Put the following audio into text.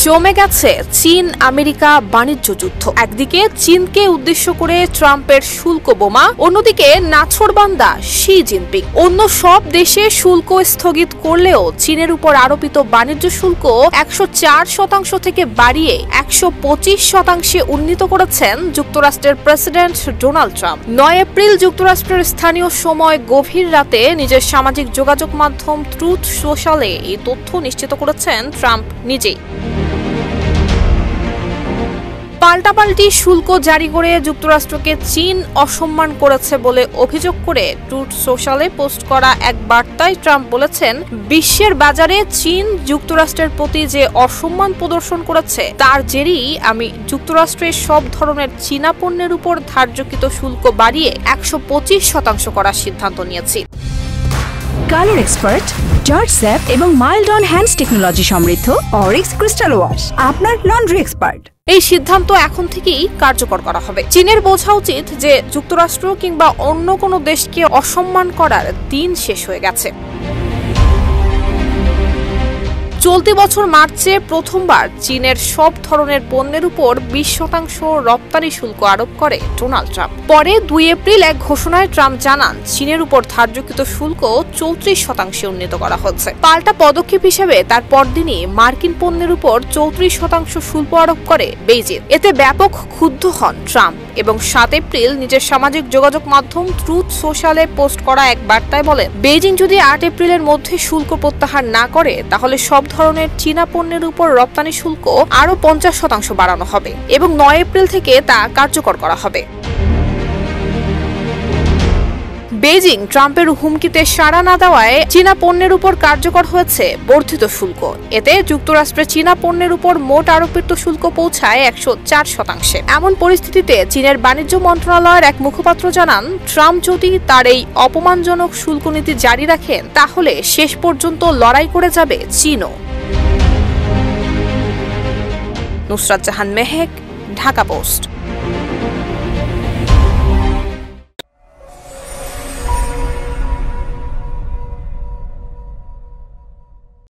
জমে গেছে চীন আমেরিকা বাণিজ্য যুদ্ধ। একদিকে চীনকে উদ্দেশ্য করে ট্রাম্পের শুল্ক বোমা, অন্যদিকে নাছোড়বান্দা শি জিনপিং। অন্য সব দেশে শুল্ক স্থগিত করলেও চীনের উপর আরোপিত বাণিজ্য শুল্ক 104% থেকে বাড়িয়ে 125% উন্নীত করেছেন যুক্তরাষ্ট্রের প্রেসিডেন্ট ডোনাল্ড ট্রাম্প। 9 এপ্রিল যুক্তরাষ্ট্রের স্থানীয় সময় গভীর রাতে নিজের সামাজিক যোগাযোগ মাধ্যম ট্রুথ সোশ্যালে এই তথ্য নিশ্চিত করেছেন ট্রাম্প নিজেই। পাল্টাপাল্টি শুল্ক জারি করে যুক্তরাষ্ট্রকে চীন অসম্মান করেছে বলে অভিযোগ করে ট্রুথ সোশ্যালে পোস্ট করা এক বার্তায় ট্রাম্প বলেছেন, বিশ্বের বাজারে চীন যুক্তরাষ্ট্রের প্রতি যে অসম্মান প্রদর্শন করেছে তার জেরেই আমি যুক্তরাষ্ট্রের সব ধরনের চীনা পণ্যের উপর ধার্যকৃত শুল্ক বাড়িয়ে 125% করার সিদ্ধান্ত নিয়েছি। কালার এক্সপার্ট, জর্জ স্যাপ এবং মাইল্ড অন হ্যান্ডস টেকনোলজি সমৃদ্ধ অরিক্স ক্রিস্টাল ওয়াশ আপনার লন্ড্রি এক্সপার্ট। এই সিদ্ধান্ত এখন থেকেই কার্যকর করা হবে। চীনের বোঝা উচিত যে যুক্তরাষ্ট্র কিংবা অন্য কোনো দেশকে অসম্মান করার দিন শেষ হয়ে গেছে। চলতি বছর মার্চে প্রথমবার চীনের সব ধরনের পণ্যের উপর 20% রপ্তানি শুল্ক আরোপ করে ডোনাল্ড ট্রাম্প। পরে 2 এপ্রিল এক ঘোষণায় ট্রাম্প জানান, চীনের উপর ধার্যকৃত শুল্ক 34% উন্নীত করা হচ্ছে। পাল্টা পদক্ষেপ হিসেবে তার পরদিনই মার্কিন পণ্যের উপর 34% শুল্ক আরোপ করে বেইজিং। এতে ব্যাপক ক্ষুব্ধ হন ট্রাম্প এবং 7 এপ্রিল নিজের সামাজিক যোগাযোগ মাধ্যম ট্রুথ সোশ্যালে পোস্ট করা এক বার্তায় বলেন, বেইজিং যদি 8 এপ্রিলের মধ্যে শুল্ক প্রত্যাহার না করে তাহলে সব ধরনের চীনা পণ্যের উপর রপ্তানি শুল্ক আরো 50% বাড়ানো হবে এবং 9 এপ্রিল থেকে তা কার্যকর করা হবে। বেইজিং ট্রাম্পের হুমকিতে সাড়া না দেওয়ায় চীনা পণ্যের উপর কার্যকর হয়েছে বর্ধিত শুল্ক। এতে যুক্তরাষ্ট্রে চীনা পণ্যের উপর মোট আরোপিত শুল্ক পৌঁছায় 104%। এমন পরিস্থিতিতে চীনের বাণিজ্য মন্ত্রণালয়ের এক মুখপাত্র জানান, ট্রাম্প যদি তার এই অপমানজনক শুল্ক নীতি জারি রাখেন তাহলে শেষ পর্যন্ত লড়াই করে যাবে চীনও। নুসরাত জাহান মেহেক, ঢাকা পোস্ট।